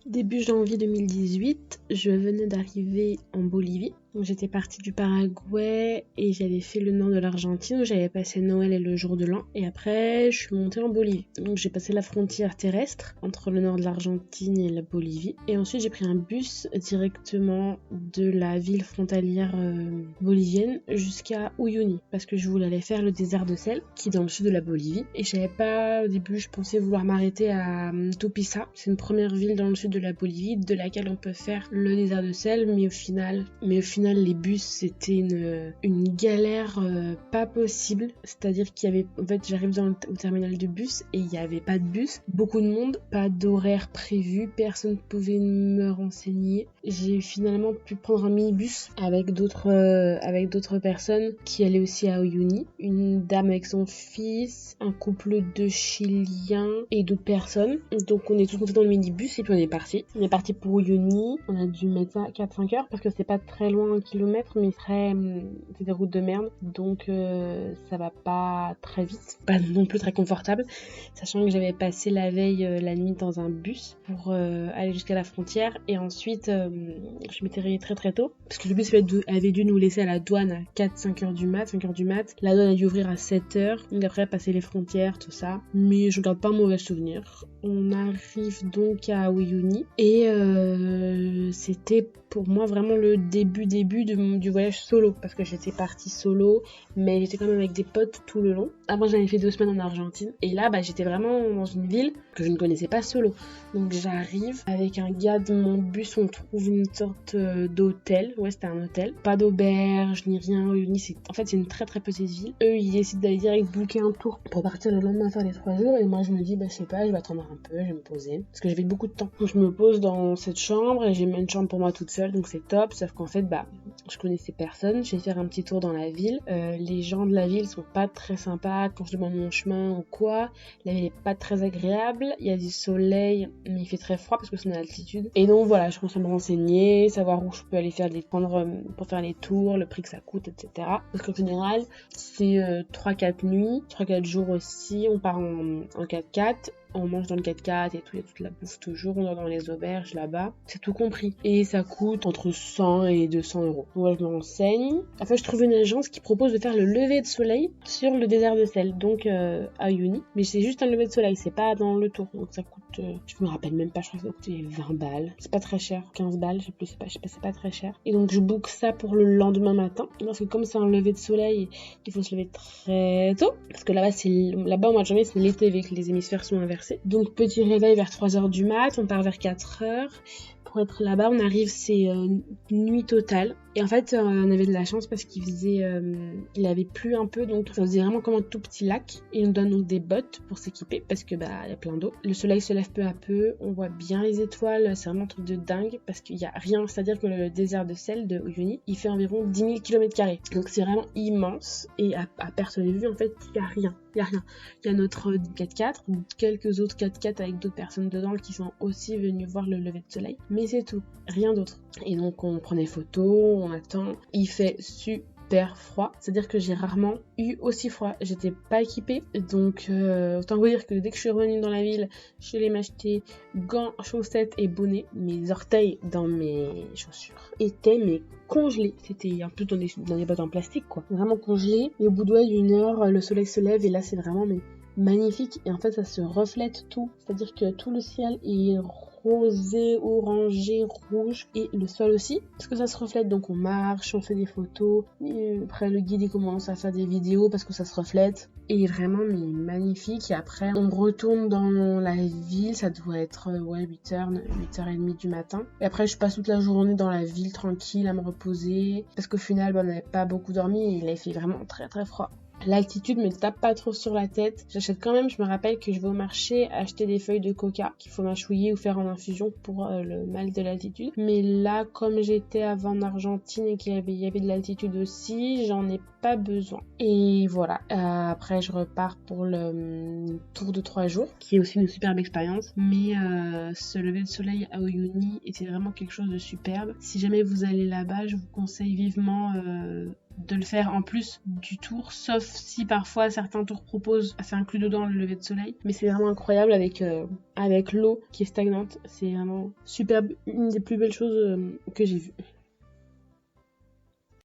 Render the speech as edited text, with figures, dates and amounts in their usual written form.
Début janvier 2018, je venais d'arriver en Bolivie. Donc j'étais partie du Paraguay et j'avais fait le nord de l'Argentine où j'avais passé Noël et le jour de l'an. Et après, je suis montée en Bolivie. Donc j'ai passé la frontière terrestre entre le nord de l'Argentine et la Bolivie. Et ensuite, j'ai pris un bus directement de la ville frontalière bolivienne jusqu'à Uyuni. Parce que je voulais aller faire le désert de sel qui est dans le sud de la Bolivie. Et je savais pas, au début, je pensais vouloir m'arrêter à Tupiza. C'est une première ville dans le sud de la Bolivie de laquelle on peut faire le désert de sel. Mais au final les bus c'était une galère pas possible, c'est-à-dire qu'il y avait, en fait j'arrive au terminal de bus et il n'y avait pas de bus, beaucoup de monde, pas d'horaire prévu, personne ne pouvait me renseigner. J'ai finalement pu prendre un minibus avec d'autres personnes qui allaient aussi à Uyuni, une dame avec son fils, un couple de Chiliens et d'autres personnes. Donc on est tous montés dans le minibus et puis on est parti pour Uyuni. On a dû mettre ça 4-5 heures parce que c'est pas très loin 1 kilomètre, mais c'est des routes de merde, donc ça va pas très vite, pas non plus très confortable, sachant que j'avais passé la veille la nuit dans un bus pour aller jusqu'à la frontière, et ensuite je m'étais réveillée très très tôt, parce que le bus avait dû nous laisser à la douane à 5 heures du mat, la douane a dû ouvrir à 7 heures, donc après passer les frontières, tout ça, mais je garde pas un mauvais souvenir. On arrive donc à Uyuni, et c'était pour moi vraiment le début du voyage solo, parce que j'étais partie solo, mais j'étais quand même avec des potes tout le long. Avant j'avais fait 2 semaines en Argentine, et là j'étais vraiment dans une ville que je ne connaissais pas solo. Donc j'arrive avec un gars de mon bus, on trouve une sorte d'hôtel, ouais c'était un hôtel, pas d'auberge ni rien. En fait c'est une très très petite ville. Eux ils décident d'aller direct booker un tour pour partir le lendemain faire les 3 jours, et moi je me dis je sais pas, je vais attendre un peu, je vais me poser, parce que j'avais beaucoup de temps. Donc je me pose dans cette chambre, et j'ai même une chambre pour moi toute seule, donc c'est top. Sauf qu'en fait je connaissais personne, je vais faire un petit tour dans la ville. Les gens de la ville sont pas très sympas quand je demande mon chemin ou quoi. La ville est pas très agréable, il y a du soleil mais il fait très froid parce que c'est en altitude. Et donc voilà, je commence à me renseigner, savoir où je peux aller prendre pour faire les tours, le prix que ça coûte, etc. Parce qu'en général c'est 3-4 nuits, 3-4 jours aussi, on part en 4x4. On mange dans le 4x4 et tout, il y a toute la bouffe toujours, on dort dans les auberges là-bas, c'est tout compris. Et ça coûte entre 100 et 200 euros. Donc moi je me renseigne. Enfin je trouve une agence qui propose de faire le lever de soleil sur le désert de sel, donc à Uyuni. Mais c'est juste un lever de soleil, c'est pas dans le tour. Donc ça coûte, je me rappelle même pas, je crois que ça coûtait 20 balles. C'est pas très cher, 15 balles, je sais pas, c'est pas très cher. Et donc je book ça pour le lendemain matin. Parce que comme c'est un lever de soleil, il faut se lever très tôt. Parce que là-bas au mois de janvier c'est l'été vu que les hémisphères sont inversés. Donc petit réveil vers 3h du mat, on part vers 4h. Pour être là-bas, on arrive, c'est nuit totale. Et en fait, on avait de la chance parce il avait plu un peu, donc ça faisait vraiment comme un tout petit lac. Et on donne donc des bottes pour s'équiper parce que il y a plein d'eau. Le soleil se lève peu à peu, on voit bien les étoiles, c'est vraiment un truc de dingue parce qu'il y a rien. C'est-à-dire que le désert de sel de Uyuni, il fait environ 10 000 km². Donc c'est vraiment immense, et à perte de vue, en fait, il y a rien. Il y a notre 4x4, quelques autres 4x4 avec d'autres personnes dedans qui sont aussi venues voir le lever de soleil. Mais c'est tout, rien d'autre. Et donc on prend des photos, on attend. Il fait super froid, c'est-à-dire que j'ai rarement eu aussi froid. J'étais pas équipée, donc autant vous dire que dès que je suis revenue dans la ville, je suis allée m'acheter gants, chaussettes et bonnet. Mes orteils dans mes chaussures étaient congelés. C'était un peu dans des bottes en plastique, quoi. Vraiment congelés. Et au bout d'une heure, le soleil se lève et là c'est vraiment magnifique. Et en fait ça se reflète tout, c'est-à-dire que tout le ciel est rosé, orangé, rouge, et le sol aussi, parce que ça se reflète. Donc on marche, on fait des photos, et après le guide il commence à faire des vidéos parce que ça se reflète, et vraiment magnifique. Et après on retourne dans la ville, ça doit être 8h30 du matin, et après je passe toute la journée dans la ville tranquille à me reposer, parce qu'au final on n'avait pas beaucoup dormi et il avait fait vraiment très très froid. L'altitude me tape pas trop sur la tête. J'achète quand même, je me rappelle que je vais au marché acheter des feuilles de coca qu'il faut mâchouiller ou faire en infusion pour le mal de l'altitude. Mais là, comme j'étais avant en Argentine et qu'il y avait de l'altitude aussi, j'en ai pas besoin. Et voilà. Après, je repars pour le tour de 3 jours, qui est aussi une superbe expérience. Mais ce lever de soleil à Uyuni était vraiment quelque chose de superbe. Si jamais vous allez là-bas, je vous conseille vivement de le faire en plus du tour, sauf si parfois certains tours proposent, c'est inclus dedans le lever de soleil, mais c'est vraiment incroyable avec l'eau qui est stagnante, c'est vraiment superbe, une des plus belles choses que j'ai vues.